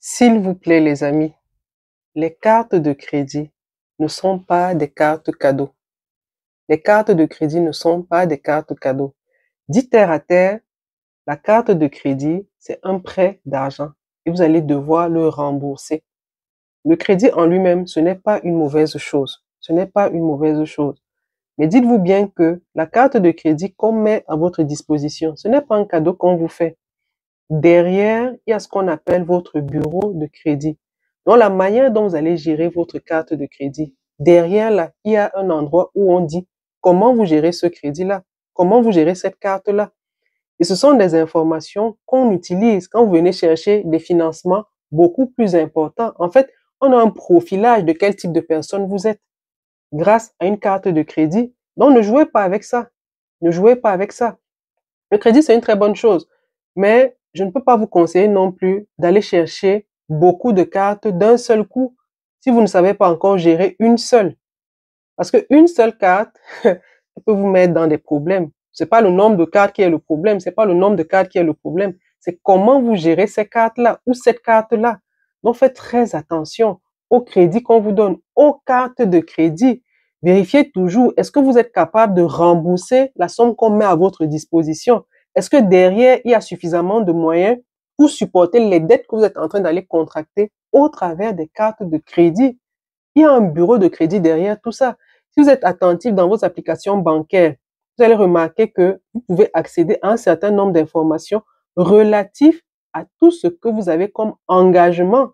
S'il vous plaît, les amis, les cartes de crédit ne sont pas des cartes cadeaux. Les cartes de crédit ne sont pas des cartes cadeaux. Dit terre à terre, la carte de crédit, c'est un prêt d'argent et vous allez devoir le rembourser. Le crédit en lui-même, ce n'est pas une mauvaise chose. Ce n'est pas une mauvaise chose. Mais dites-vous bien que la carte de crédit qu'on met à votre disposition, ce n'est pas un cadeau qu'on vous fait. Derrière, il y a ce qu'on appelle votre bureau de crédit. Donc, la manière dont vous allez gérer votre carte de crédit, derrière là, il y a un endroit où on dit comment vous gérez ce crédit-là, comment vous gérez cette carte-là. Et ce sont des informations qu'on utilise quand vous venez chercher des financements beaucoup plus importants. En fait, on a un profilage de quel type de personne vous êtes grâce à une carte de crédit. Donc, ne jouez pas avec ça. Ne jouez pas avec ça. Le crédit, c'est une très bonne chose, mais je ne peux pas vous conseiller non plus d'aller chercher beaucoup de cartes d'un seul coup si vous ne savez pas encore gérer une seule. Parce qu'une seule carte, ça peut vous mettre dans des problèmes. C'est pas le nombre de cartes qui est le problème, c'est pas le nombre de cartes qui est le problème, c'est comment vous gérez ces cartes-là ou cette carte-là. Donc faites très attention au crédit qu'on vous donne, aux cartes de crédit. Vérifiez toujours, est-ce que vous êtes capable de rembourser la somme qu'on met à votre disposition? Est-ce que derrière, il y a suffisamment de moyens pour supporter les dettes que vous êtes en train d'aller contracter au travers des cartes de crédit? Il y a un bureau de crédit derrière tout ça. Si vous êtes attentif dans vos applications bancaires, vous allez remarquer que vous pouvez accéder à un certain nombre d'informations relatives à tout ce que vous avez comme engagement.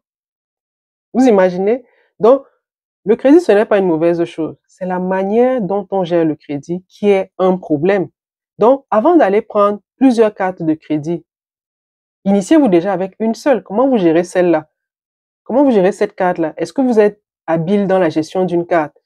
Vous imaginez? Donc, le crédit, ce n'est pas une mauvaise chose. C'est la manière dont on gère le crédit qui est un problème. Donc, avant d'aller prendre plusieurs cartes de crédit, initiez-vous déjà avec une seule. Comment vous gérez celle-là? Comment vous gérez cette carte-là? Est-ce que vous êtes habile dans la gestion d'une carte?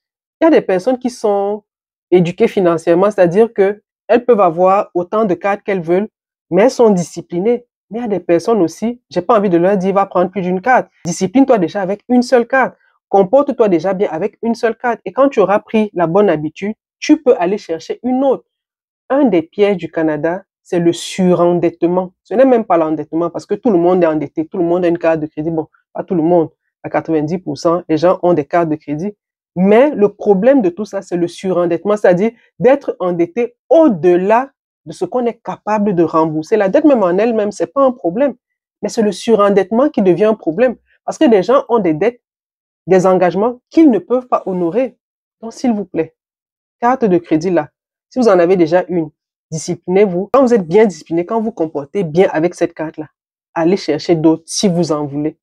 Il y a des personnes qui sont éduquées financièrement, c'est-à-dire que elles peuvent avoir autant de cartes qu'elles veulent, mais elles sont disciplinées. Mais il y a des personnes aussi, j'ai pas envie de leur dire, va prendre plus d'une carte. Discipline-toi déjà avec une seule carte. Comporte-toi déjà bien avec une seule carte. Et quand tu auras pris la bonne habitude, tu peux aller chercher une autre. Un des pièges du Canada, c'est le surendettement. Ce n'est même pas l'endettement parce que tout le monde est endetté. Tout le monde a une carte de crédit. Bon, pas tout le monde. À 90%, les gens ont des cartes de crédit. Mais le problème de tout ça, c'est le surendettement, c'est-à-dire d'être endetté au-delà de ce qu'on est capable de rembourser. La dette même en elle-même, c'est pas un problème. Mais c'est le surendettement qui devient un problème. Parce que des gens ont des dettes, des engagements qu'ils ne peuvent pas honorer. Donc, s'il vous plaît, carte de crédit là, si vous en avez déjà une, disciplinez-vous. Quand vous êtes bien discipliné, quand vous comportez bien avec cette carte-là, allez chercher d'autres si vous en voulez.